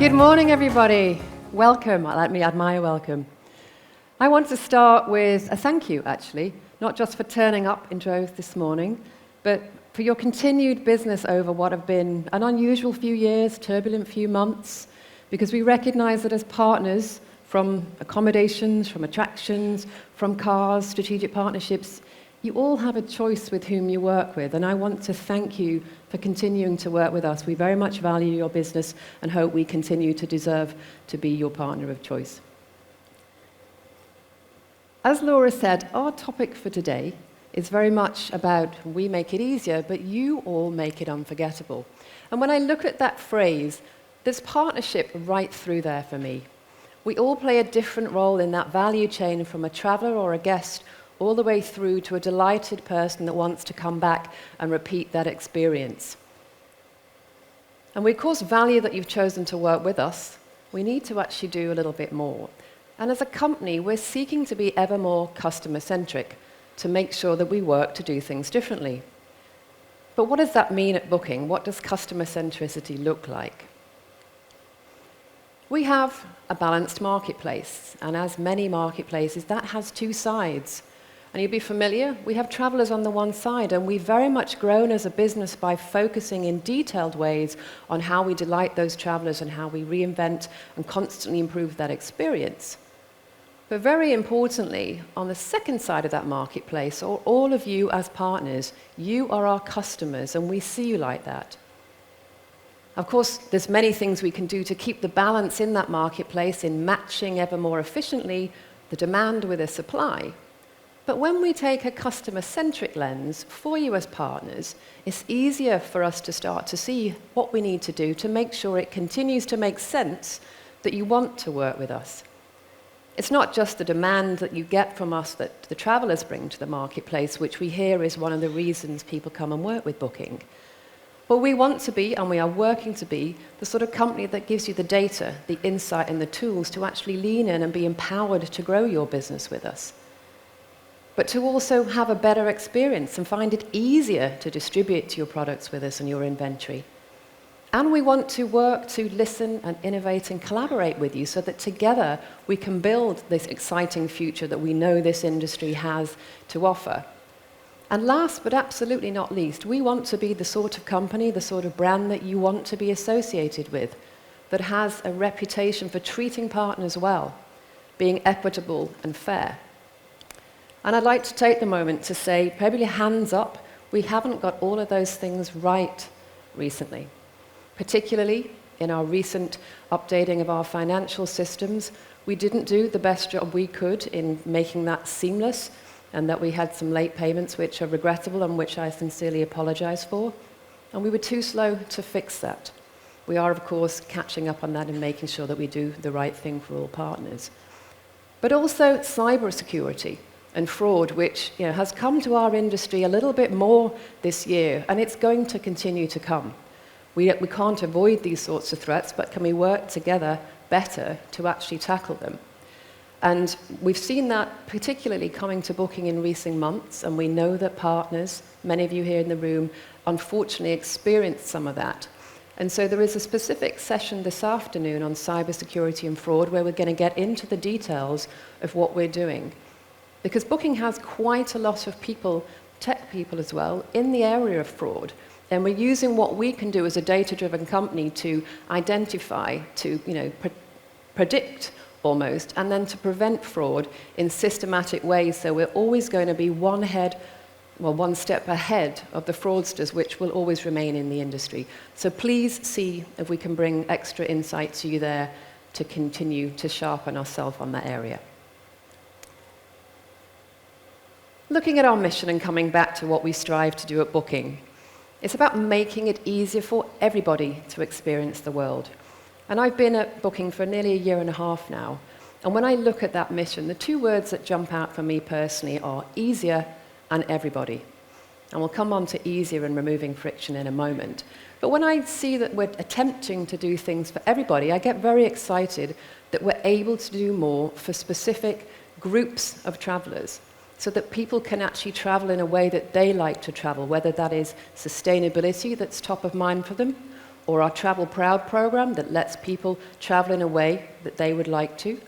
Good morning, everybody. Welcome. Let me add my welcome. I want to start with a thank you, actually, not just for turning up in droves this morning, but for your continued business over what have been an unusual few years, turbulent few months, because we recognize that as partners, from accommodations, from attractions, from cars, strategic partnerships, you all have a choice with whom you work with, and I want to thank you for continuing to work with us. We very much value your business and hope we continue to deserve to be your partner of choice. As Laura said, our topic for today is very much about we make it easier, but you all make it unforgettable. And when I look at that phrase, there's partnership right through there for me. We all play a different role in that value chain, from a traveler or a guest all the way through to a delighted person that wants to come back and repeat that experience. And we, of course, value that you've chosen to work with us. We need to actually do a little bit more. And as a company, we're seeking to be ever more customer-centric to make sure that we work to do things differently. But what does that mean at Booking? What does customer centricity look like? We have a balanced marketplace, and as many marketplaces, that has two sides. And you'll be familiar, we have travelers on the one side, and we've very much grown as a business by focusing in detailed ways on how we delight those travelers and how we reinvent and constantly improve that experience. But very importantly, on the second side of that marketplace, or all of you as partners, you are our customers, and we see you like that. Of course, there's many things we can do to keep the balance in that marketplace in matching ever more efficiently the demand with the supply. But when we take a customer-centric lens for you as partners, it's easier for us to start to see what we need to do to make sure it continues to make sense that you want to work with us. It's not just the demand that you get from us that the travelers bring to the marketplace, which we hear is one of the reasons people come and work with Booking. But we want to be, and we are working to be, the sort of company that gives you the data, the insight, and the tools to actually lean in and be empowered to grow your business with us. But to also have a better experience and find it easier to distribute your products with us and your inventory. And we want to work to listen and innovate and collaborate with you so that together we can build this exciting future that we know this industry has to offer. And last but absolutely not least, we want to be the sort of company, the sort of brand that you want to be associated with, that has a reputation for treating partners well, being equitable and fair. And I'd like to take the moment to say, probably hands up, we haven't got all of those things right recently. Particularly in our recent updating of our financial systems, we didn't do the best job we could in making that seamless, and that we had some late payments which are regrettable and which I sincerely apologize for. And we were too slow to fix that. We are, of course, catching up on that and making sure that we do the right thing for all partners. But also cybersecurity and fraud, which has come to our industry a little bit more this year, and it's going to continue to come. We can't avoid these sorts of threats, but can we work together better to actually tackle them? And we've seen that particularly coming to Booking in recent months, and we know that partners, many of you here in the room, unfortunately experienced some of that. And so there is a specific session this afternoon on cybersecurity and fraud where we're going to get into the details of what we're doing. Because Booking has quite a lot of people, tech people as well, in the area of fraud. And we're using what we can do as a data-driven company to identify, to predict almost, and then to prevent fraud in systematic ways. So we're always going to be one step ahead of the fraudsters, which will always remain in the industry. So please see if we can bring extra insight to you there to continue to sharpen ourselves on that area. Looking at our mission and coming back to what we strive to do at Booking, it's about making it easier for everybody to experience the world. And I've been at Booking for nearly a year and a half now. And when I look at that mission, the two words that jump out for me personally are easier and everybody. And we'll come on to easier and removing friction in a moment. But when I see that we're attempting to do things for everybody, I get very excited that we're able to do more for specific groups of travelers, so that people can actually travel in a way that they like to travel, whether that is sustainability that's top of mind for them, or our Travel Proud program that lets people travel in a way that they would like to,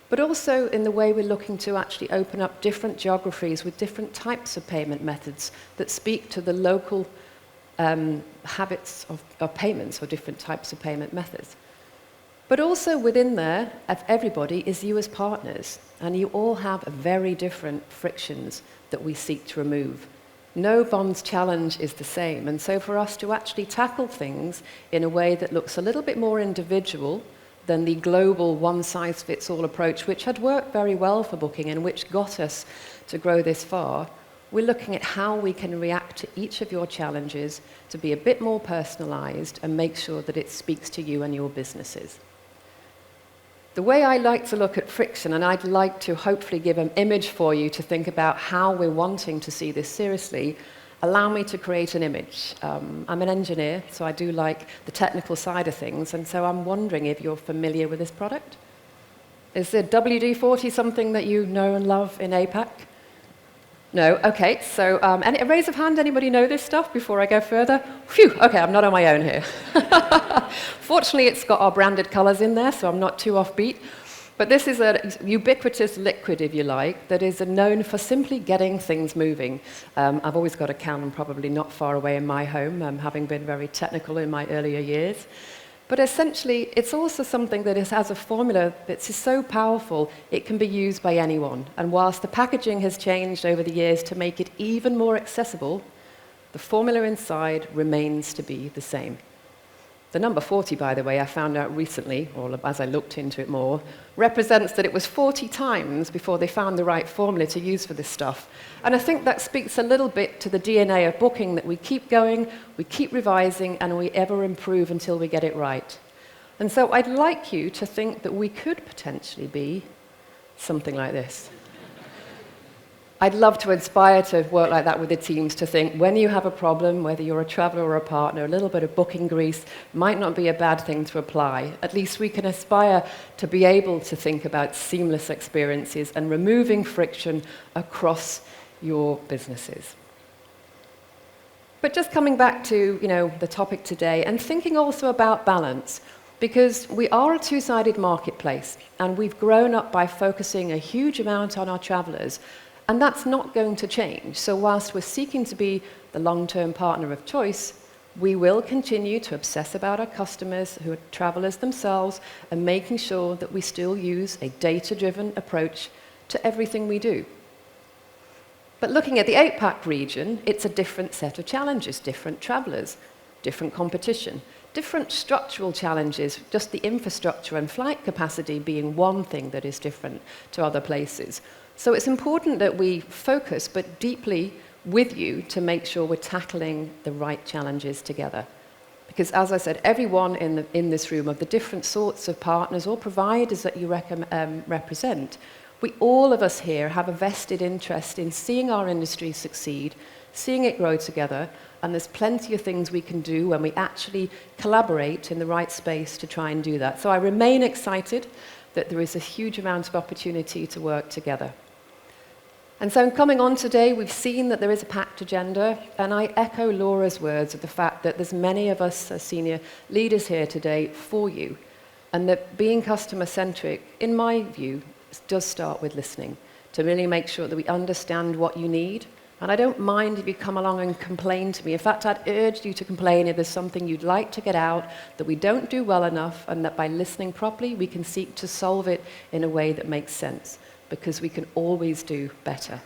but also in the way we're looking to actually open up different geographies with different types of payment methods that speak to the local habits of payments or different types of payment methods. But also within there, of everybody, is you as partners, and you all have very different frictions that we seek to remove. No bond's challenge is the same, and so for us to actually tackle things in a way that looks a little bit more individual than the global one-size-fits-all approach, which had worked very well for Booking and which got us to grow this far, we're looking at how we can react to each of your challenges to be a bit more personalized and make sure that it speaks to you and your businesses. The way I like to look at friction, and I'd like to hopefully give an image for you to think about how we're wanting to see this seriously, allow me to create an image. I'm an engineer, so I do like the technical side of things, and so I'm wondering if you're familiar with this product. Is the WD-40 something that you know and love in APAC? No? Okay, so a raise of hand, anybody know this stuff before I go further? Phew, okay, I'm not on my own here. Fortunately, it's got our branded colors in there, so I'm not too offbeat. But this is a ubiquitous liquid, if you like, that is known for simply getting things moving. I've always got a can probably not far away in my home, having been very technical in my earlier years. But essentially, it's also something that has a formula that's so powerful, it can be used by anyone. And whilst the packaging has changed over the years to make it even more accessible, the formula inside remains to be the same. The number 40, by the way, I found out recently, or as I looked into it more, represents that it was 40 times before they found the right formula to use for this stuff. And I think that speaks a little bit to the DNA of Booking, that we keep going, we keep revising, and we ever improve until we get it right. And so I'd like you to think that we could potentially be something like this. I'd love to inspire to work like that with the teams, to think when you have a problem, whether you're a traveler or a partner, a little bit of booking grease might not be a bad thing to apply. At least we can aspire to be able to think about seamless experiences and removing friction across your businesses. But just coming back to, the topic today and thinking also about balance, because we are a two-sided marketplace and we've grown up by focusing a huge amount on our travelers. And that's not going to change. So whilst we're seeking to be the long-term partner of choice, we will continue to obsess about our customers who are travelers themselves and making sure that we still use a data-driven approach to everything we do. But looking at the APAC region, it's a different set of challenges, different travelers, different competition, different structural challenges, just the infrastructure and flight capacity being one thing that is different to other places. So it's important that we focus, but deeply with you, to make sure we're tackling the right challenges together. Because as I said, everyone in this room, of the different sorts of partners or providers that you represent, all of us here have a vested interest in seeing our industry succeed, seeing it grow together, and there's plenty of things we can do when we actually collaborate in the right space to try and do that. So I remain excited that there is a huge amount of opportunity to work together. And so in coming on today, we've seen that there is a packed agenda, and I echo Laura's words of the fact that there's many of us as senior leaders here today for you, and that being customer-centric, in my view, does start with listening, to really make sure that we understand what you need. And I don't mind if you come along and complain to me. In fact, I'd urge you to complain if there's something you'd like to get out that we don't do well enough, and that by listening properly, we can seek to solve it in a way that makes sense, because we can always do better.